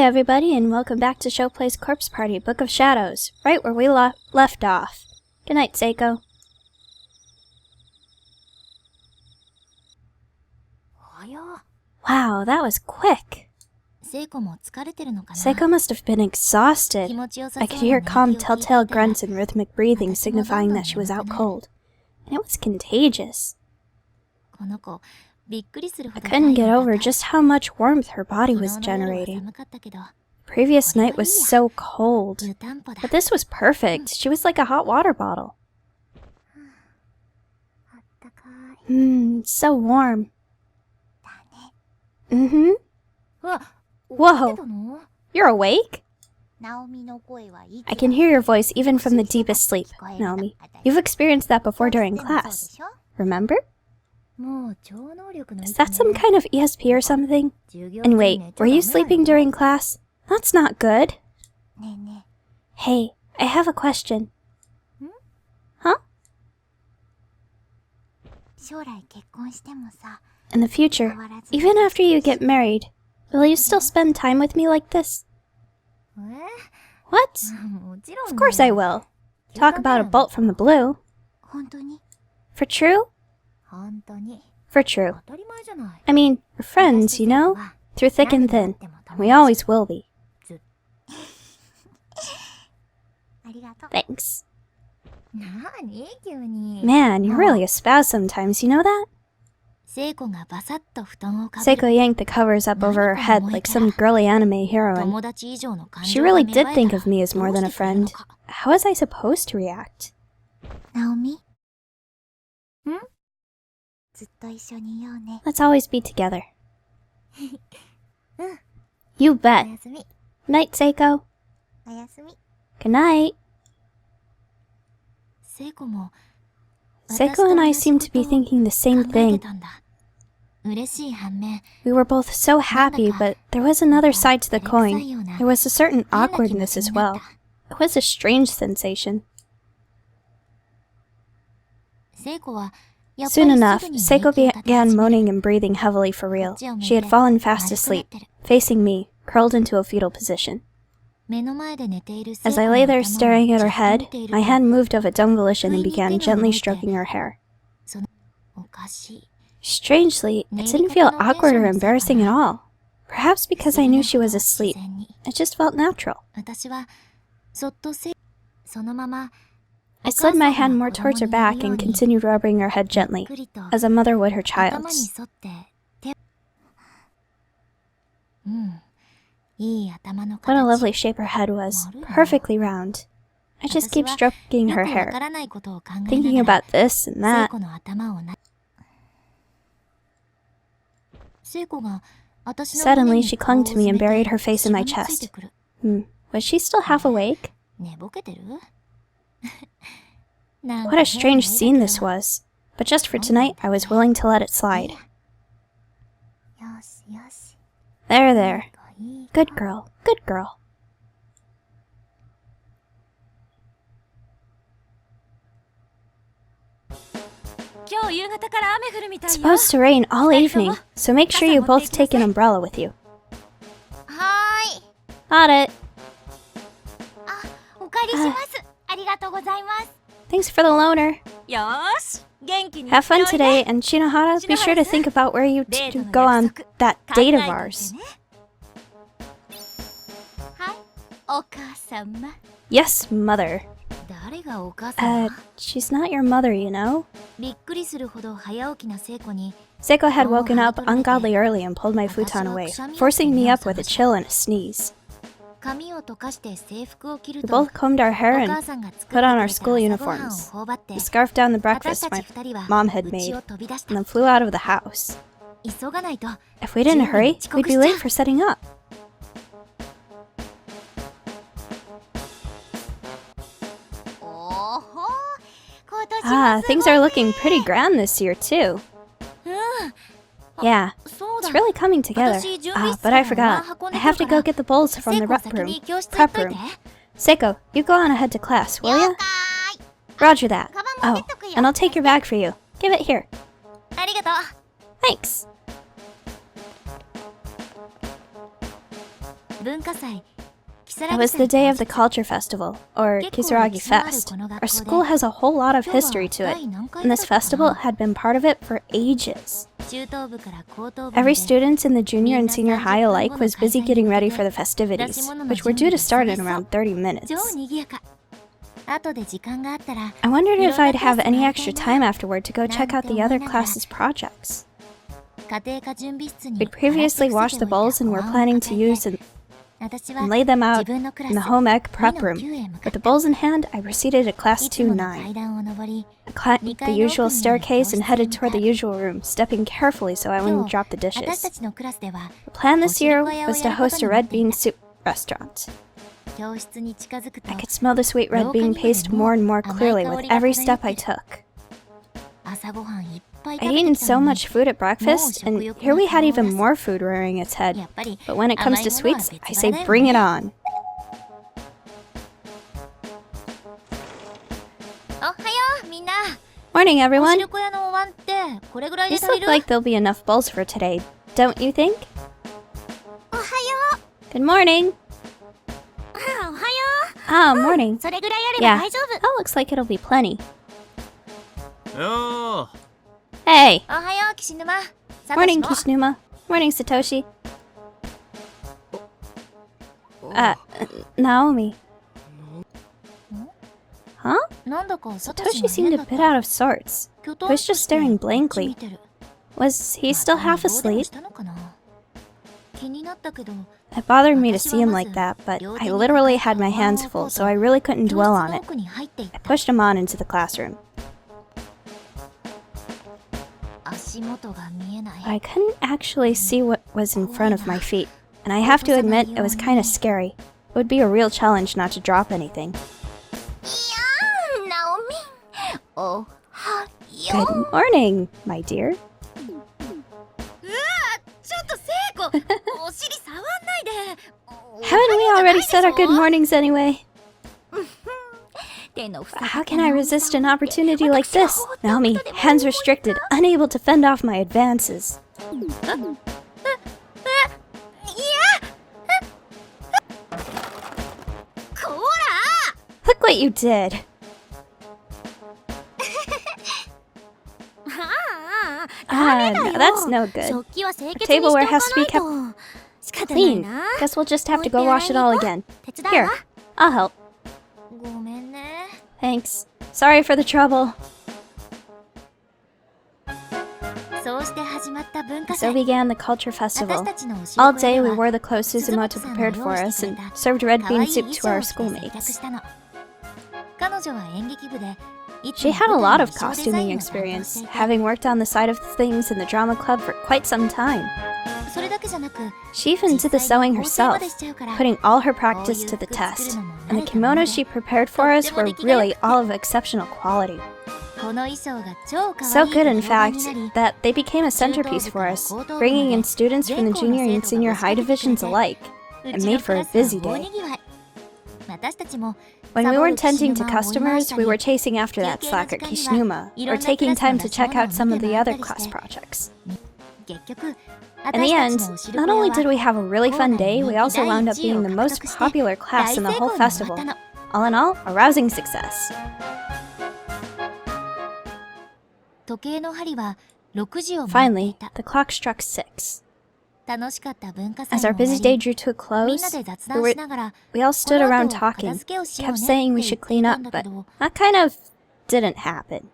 Hey everybody, and welcome back to Showplay's Corpse Party, Book of Shadows, right where we left off. Good night, Seiko. Wow, that was quick. Seiko must have been exhausted. I could hear calm telltale grunts and rhythmic breathing signifying that she was out cold. And it was contagious. I couldn't get over just how much warmth her body was generating. The previous night was so cold, but this was perfect. She was like a hot water bottle. So warm. Whoa! You're awake? I can hear your voice even from the deepest sleep, Naomi. You've experienced that before during class. Remember? Is that some kind of ESP or something? And wait, were you sleeping during class? That's not good. Hey, I have a question. Huh? In the future, even after you get married, will you still spend time with me like this? What? Of course I will. Talk about a bolt from the blue. For true? For true. I mean, we're friends, you know? Through thick and thin. We always will be. Thanks. Man, you're really a spaz sometimes, you know that? Seiko yanked the covers up over her head like some girly anime heroine. She really did think of me as more than a friend. How was I supposed to react? Naomi? Let's always be together. You bet. Night, Seiko. Good night. Seiko and I seem to be thinking the same thing. We were both so happy, but there was another side to the coin. There was a certain awkwardness as well. It was a strange sensation. Soon enough, Seiko began moaning and breathing heavily for real. She had fallen fast asleep, facing me, curled into a fetal position. As I lay there staring at her head, my hand moved of its own volition and began gently stroking her hair. Strangely, it didn't feel awkward or embarrassing at all. Perhaps because I knew she was asleep. It just felt natural. I slid my hand more towards her back and continued rubbing her head gently, as a mother would her child's. What a lovely shape her head was, perfectly round. I just keep stroking her hair, thinking about this and that. Suddenly, she clung to me and buried her face in my chest. Was she still half awake? What a strange scene this was. But just for tonight, I was willing to let it slide. There, there. Good girl, good girl. It's supposed to rain all evening, so make sure you both take an umbrella with you. Got it. Thanks for the loaner. Have fun today, and Shinohara, be sure to think about where you go on that date of ours. Yes, mother. She's not your mother, you know? Seiko had woken up ungodly early and pulled my futon away, forcing me up with a chill and a sneeze. We both combed our hair and put on our school uniforms. We scarfed down the breakfast my mom had made, and then flew out of the house. If we didn't hurry, we'd be late for setting up. Things are looking pretty grand this year, too. Yeah, it's really coming together. But I forgot. I have to go get the bowls from the prep room. Seiko, you go on ahead to class, will ya? Roger that. Oh, and I'll take your bag for you. Give it here. Thanks. It was the day of the culture festival, or Kisaragi Fest. Our school has a whole lot of history to it, and this festival had been part of it for ages. Every student in the junior and senior high alike was busy getting ready for the festivities, which were due to start in around 30 minutes. I wondered if I'd have any extra time afterward to go check out the other classes' projects. We'd previously washed the bowls and were planning to use and lay them out in the home ec prep room. With the bowls in hand, I proceeded to class 2-9. I climbed the usual staircase and headed toward the usual room, stepping carefully so I wouldn't drop the dishes. The plan this year was to host a red bean soup restaurant. I could smell the sweet red bean paste more and more clearly with every step I took. I'd eaten so much food at breakfast, and here we had even more food rearing its head. But when it comes to sweets, I say bring it on. Morning, everyone. These look like there'll be enough bowls for today, don't you think? Good morning. Ah, morning. Yeah, that looks like it'll be plenty. Oh. Hey! Morning, Kishinuma. Morning, Satoshi. Naomi. Huh? Satoshi seemed a bit out of sorts. He was just staring blankly. Was he still half asleep? It bothered me to see him like that, but I literally had my hands full, so I really couldn't dwell on it. I pushed him on into the classroom. I couldn't actually see what was in front of my feet, and I have to admit it was kind of scary. It would be a real challenge not to drop anything. Good morning, my dear. Haven't we already said our good mornings anyway? How can I resist an opportunity like this? Naomi, hands restricted, unable to fend off my advances. Look what you did! No, that's no good. Our tableware has to be kept clean. Guess we'll just have to go wash it all again. Here, I'll help. Thanks. Sorry for the trouble. So began the culture festival. All day we wore the clothes Suzumoto prepared for us and served red bean soup to our schoolmates. She had a lot of costuming experience, having worked on the side of things in the drama club for quite some time. She even did the sewing herself, putting all her practice to the test, and the kimonos she prepared for us were really all of exceptional quality. So good, in fact, that they became a centerpiece for us, bringing in students from the junior and senior high divisions alike, and made for a busy day. When we weren't tending to customers, we were chasing after that slacker Kishinuma, or taking time to check out some of the other class projects. In the end, not only did we have a really fun day, we also wound up being the most popular class in the whole festival. All in all, a rousing success. Finally, the clock struck 6. As our busy day drew to a close, we all stood around talking, kept saying we should clean up, but that kind of didn't happen.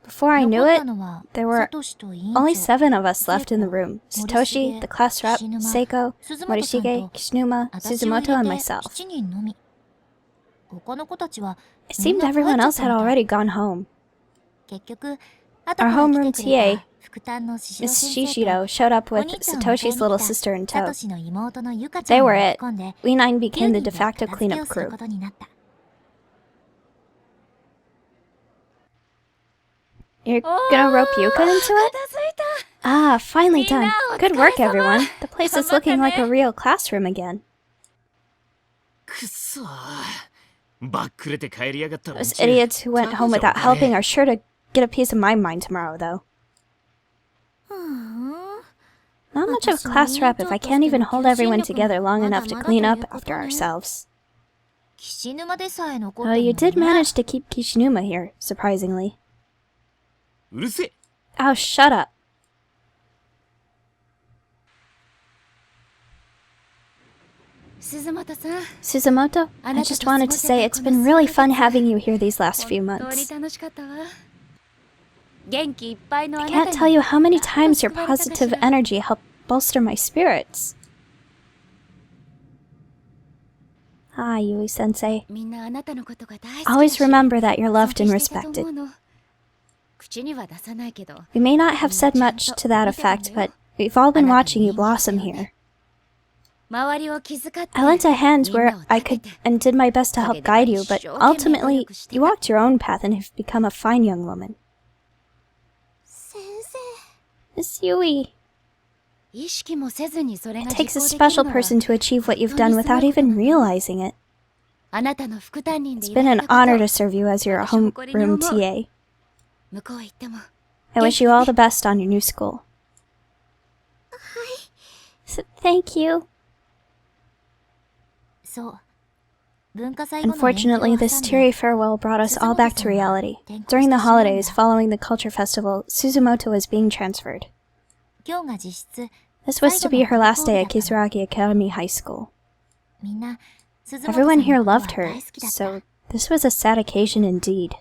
Before I knew it, there were only 7 of us left in the room: Satoshi, the class rep, Seiko, Morishige, Kishinuma, Suzumoto, and myself. It seemed everyone else had already gone home. Our homeroom TA, Miss Shishiro, showed up with Satoshi's little sister in tow. They were it. We 9 became the de facto cleanup crew. You're gonna rope Yuka into it? Ah, finally done. Good work, everyone. The place is looking like a real classroom again. Those idiots who went home without helping are sure to get a piece of my mind tomorrow, though. Not much of a class rep if I can't even hold everyone together long enough to clean up after ourselves. Oh, you did manage to keep Kishinuma here, surprisingly. Oh, shut up. Suzumoto, I just wanted to say it's been really fun having you here these last few months. I can't tell you how many times your positive energy helped bolster my spirits. Ah, Yui-sensei. Always remember that you're loved and respected. We may not have said much to that effect, but we've all been watching you blossom here. I lent a hand where I could and did my best to help guide you, but ultimately, you walked your own path and have become a fine young woman. Miss Yui. It takes a special person to achieve what you've done without even realizing it. It's been an honor to serve you as your homeroom TA. I wish you all the best on your new school. Thank you. Unfortunately, this teary farewell brought us all back to reality. During the holidays following the culture festival, Suzumoto was being transferred. This was to be her last day at Kizuragi Academy High School. Everyone here loved her, so this was a sad occasion indeed.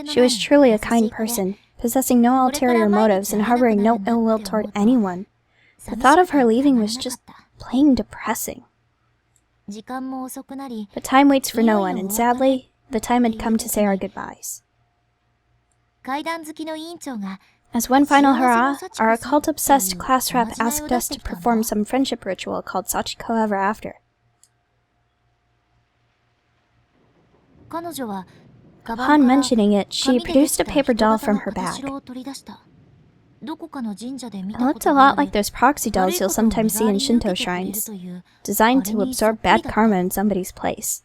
She was truly a kind person, possessing no ulterior motives and harboring no ill will toward anyone. The thought of her leaving was just plain depressing. But time waits for no one, and sadly, the time had come to say our goodbyes. As one final hurrah, our occult-obsessed class rep asked us to perform some friendship ritual called Sachiko Ever After. Upon mentioning it, she produced a paper doll from her bag. It looked a lot like those proxy dolls you'll sometimes see in Shinto shrines, designed to absorb bad karma in somebody's place.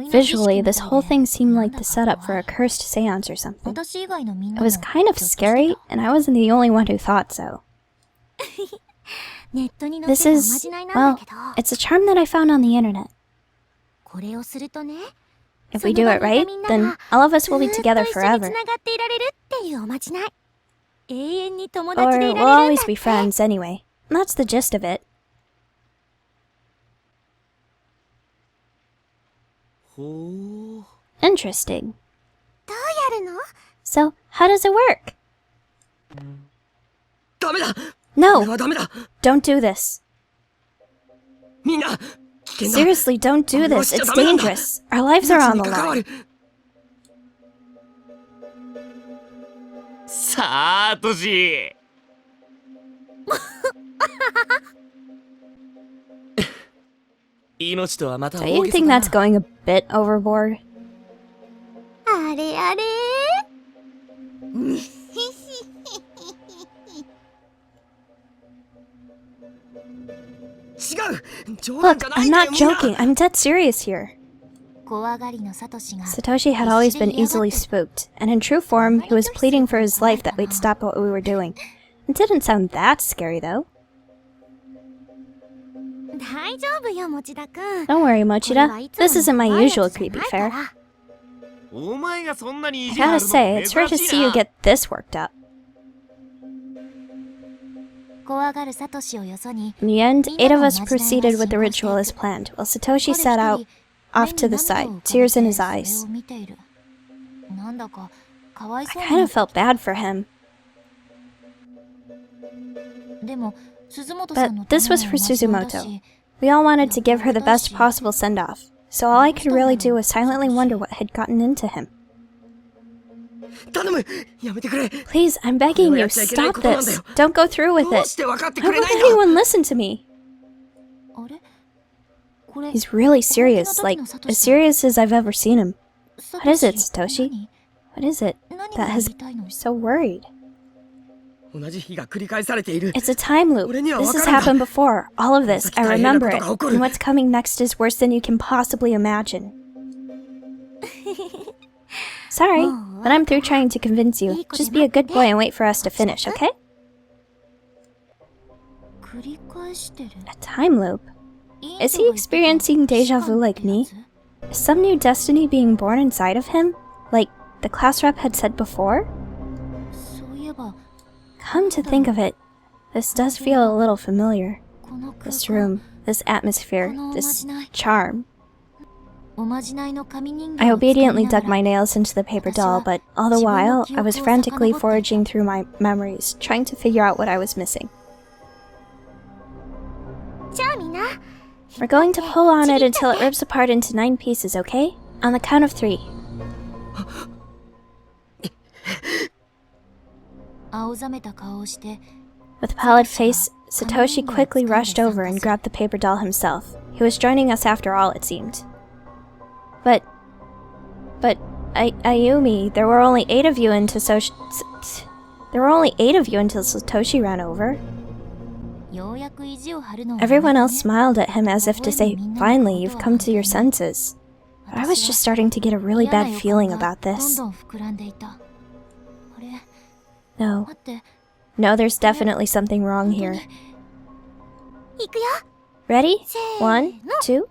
Visually, this whole thing seemed like the setup for a cursed seance or something. It was kind of scary, and I wasn't the only one who thought so. This is, well, it's a charm that I found on the internet. If we do it right, then all of us will be together forever. Or we'll always be friends anyway. That's the gist of it. Interesting. So, how does it work? No! Don't do this. Seriously, don't do this. It's dangerous. Our lives are on the line. Satoshi! Don't you think that's going a bit overboard? Look, I'm not joking. I'm dead serious here. Satoshi had always been easily spooked, and in true form, he was pleading for his life that we'd stop what we were doing. It didn't sound that scary, though. Don't worry, Mochida. This isn't my usual creepy fare. I gotta say, it's rare to see you get this worked up. In the end, 8 of us proceeded with the ritual as planned, while Satoshi sat out off to the side, tears in his eyes. I kind of felt bad for him. But this was for Suzumoto. We all wanted to give her the best possible send-off, so all I could really do was silently wonder what had gotten into him. Please, I'm begging you, stop this. Don't go through with it. Why won't anyone listen to me? He's really serious, like, as serious as I've ever seen him. What is it, Satoshi? What is it that has me so worried? It's a time loop. This has happened before. All of this, I remember it. And what's coming next is worse than you can possibly imagine. Sorry, but I'm through trying to convince you. Just be a good boy and wait for us to finish, okay? A time loop? Is he experiencing deja vu like me? Is some new destiny being born inside of him? Like the class rep had said before? Come to think of it, this does feel a little familiar. This room, this atmosphere, this charm. I obediently dug my nails into the paper doll, but all the while, I was frantically foraging through my memories, trying to figure out what I was missing. We're going to pull on it until it rips apart into 9 pieces, okay? On the count of 3. With a pallid face, Satoshi quickly rushed over and grabbed the paper doll himself. He was joining us after all, it seemed. But Ayumi, there were only 8 of you until Satoshi ran over. Everyone else smiled at him as if to say, finally, you've come to your senses. But I was just starting to get a really bad feeling about this. No, there's definitely something wrong here. Ready? 1, 2.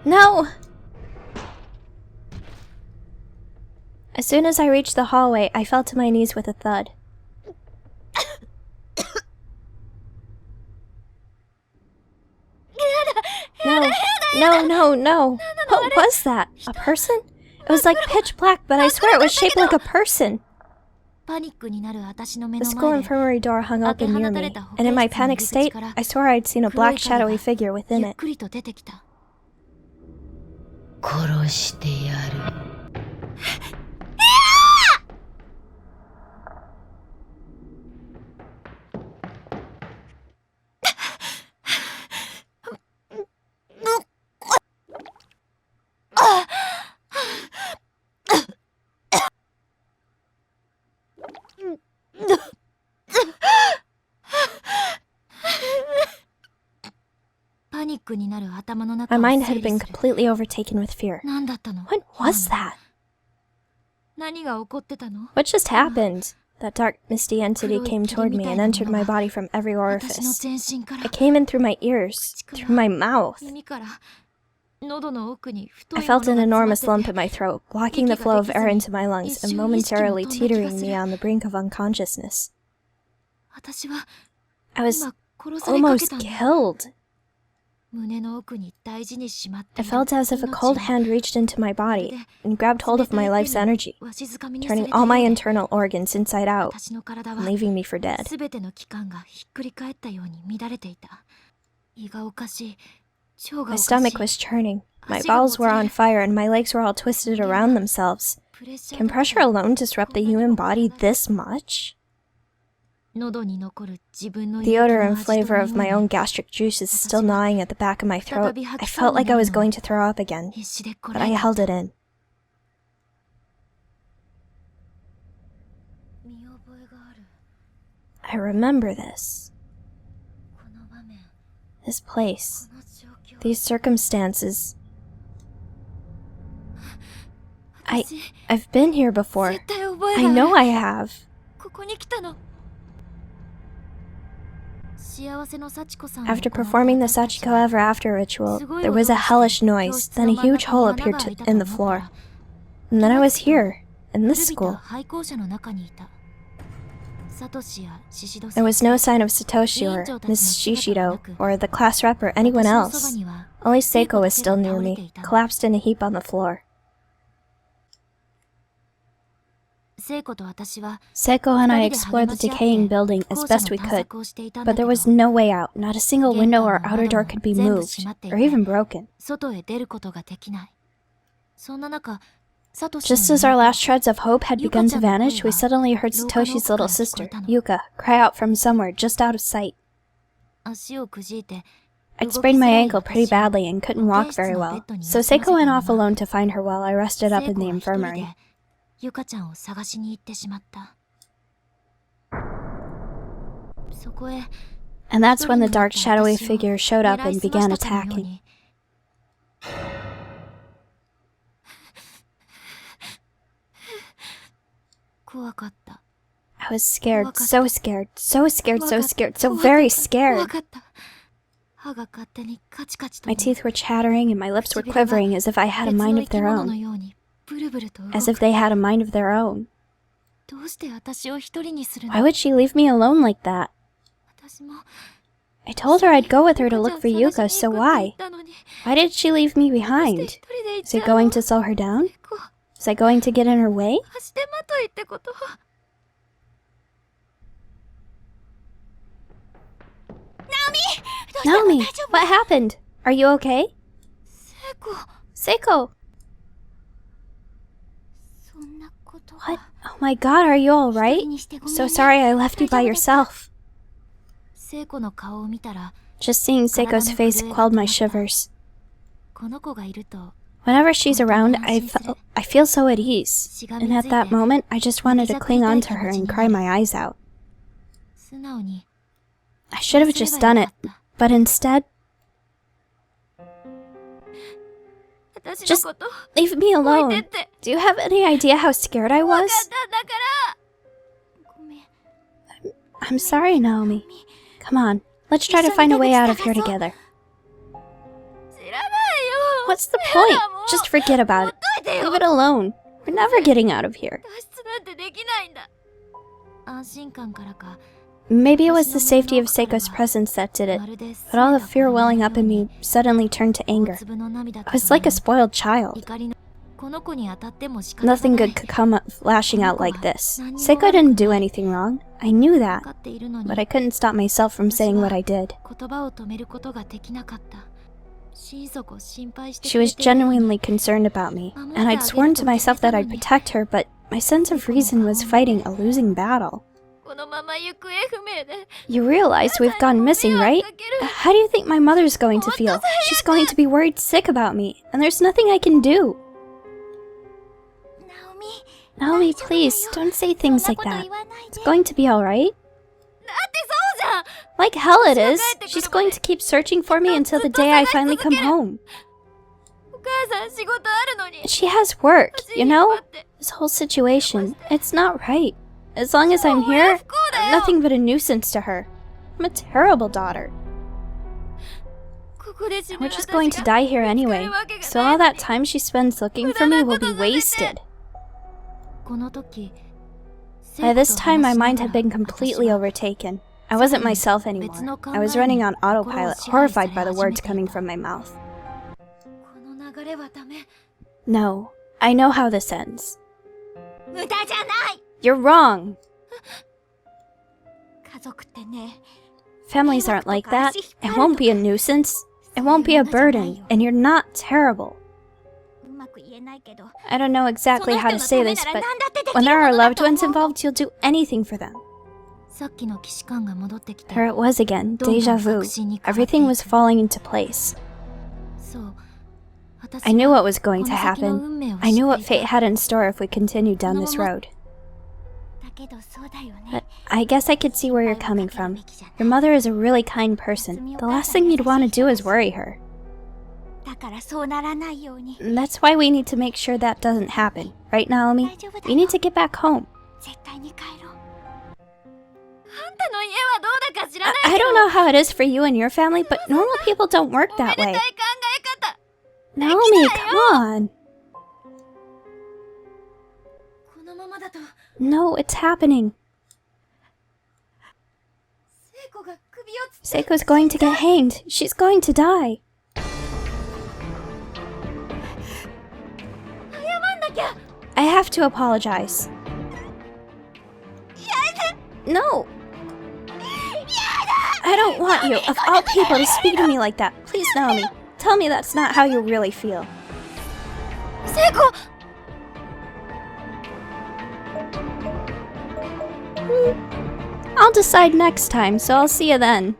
No! As soon as I reached the hallway, I fell to my knees with a thud. No. What was that? A person? It was like pitch black, but I swear it was shaped like a person. The school infirmary door hung open near me, and in my panicked state, I swore I'd seen a black shadowy figure within it. My mind had been completely overtaken with fear. What was that? What just happened? That dark, misty entity came toward me and entered my body from every orifice. It came in through my ears, through my mouth. I felt an enormous lump in my throat, blocking the flow of air into my lungs and momentarily teetering me on the brink of unconsciousness. I was almost killed. I felt as if a cold hand reached into my body and grabbed hold of my life's energy, turning all my internal organs inside out and leaving me for dead. My stomach was churning, my bowels were on fire, and my legs were all twisted around themselves. Can pressure alone disrupt the human body this much? The odor and flavor of my own gastric juices still gnawing at the back of my throat. I felt like I was going to throw up again, but I held it in. I remember this. This place. These circumstances. I've been here before. I know I have. After performing the Sachiko Ever After ritual, there was a hellish noise, then a huge hole appeared in the floor. And then I was here, in this school. There was no sign of Satoshi or Miss Shishido, or the class rep or anyone else. Only Seiko was still near me, collapsed in a heap on the floor. Seiko and I explored the decaying building as best we could, but there was no way out. Not a single window or outer door could be moved, or even broken. Just as our last shreds of hope had begun to vanish, we suddenly heard Satoshi's little sister, Yuka, cry out from somewhere just out of sight. I'd sprained my ankle pretty badly and couldn't walk very well, so Seiko went off alone to find her while I rested up in the infirmary. And that's when the dark, shadowy figure showed up and began attacking. I was scared, so scared, so scared, so scared, so very scared. My teeth were chattering and my lips were quivering as if I had a mind of their own. As if they had a mind of their own. Why would she leave me alone like that? I told her I'd go with her to look for Yuka, so why? Why did she leave me behind? Is it going to slow her down? Was I going to get in her way? Naomi, what happened? Are you okay? Seiko! What? Oh my god, are you alright? So sorry I left you by yourself. Just seeing Seiko's face quelled my shivers. Whenever she's around, I feel so at ease. And at that moment, I just wanted to cling on to her and cry my eyes out. I should have just done it, but instead... Just leave me alone. Do you have any idea how scared I was? I'm sorry, Naomi. Come on, let's try to find a way out of here together. What's the point? Just forget about it. Leave it alone. We're never getting out of here. Maybe it was the safety of Seiko's presence that did it, but all the fear welling up in me suddenly turned to anger. I was like a spoiled child. Nothing good could come up lashing out like this. Seiko didn't do anything wrong. I knew that, but I couldn't stop myself from saying what I did. She was genuinely concerned about me, and I'd sworn to myself that I'd protect her, but my sense of reason was fighting a losing battle. You realize we've gone missing, right? How do you think my mother's going to feel? She's going to be worried sick about me, and there's nothing I can do. Naomi, please, don't say things like that. It's going to be alright. Like hell it is. She's going to keep searching for me until the day I finally come home. She has work, you know? This whole situation, it's not right. As long as I'm here, I'm nothing but a nuisance to her. I'm a terrible daughter. And we're just going to die here anyway, so all that time she spends looking for me will be wasted. By this time, my mind had been completely overtaken. I wasn't myself anymore. I was running on autopilot, horrified by the words coming from my mouth. No, I know how this ends. You're wrong! Families aren't like that. It won't be a nuisance. It won't be a burden, and you're not terrible. I don't know exactly how to say this, but when there are loved ones involved, you'll do anything for them. There it was again, deja vu. Everything was falling into place. I knew what was going to happen. I knew what fate had in store if we continued down this road. But I guess I could see where you're coming from. Your mother is a really kind person. The last thing you'd want to do is worry her. That's why we need to make sure that doesn't happen. Right, Naomi? We need to get back home. I don't know how it is for you and your family, but normal people don't work that way. Naomi, come on. No, it's happening. Seiko's going to get hanged. She's going to die. I have to apologize. No. I don't want you, of all people, to speak to me like that. Please, Naomi, tell me that's not how you really feel. Seiko! I'll decide next time, so I'll see you then.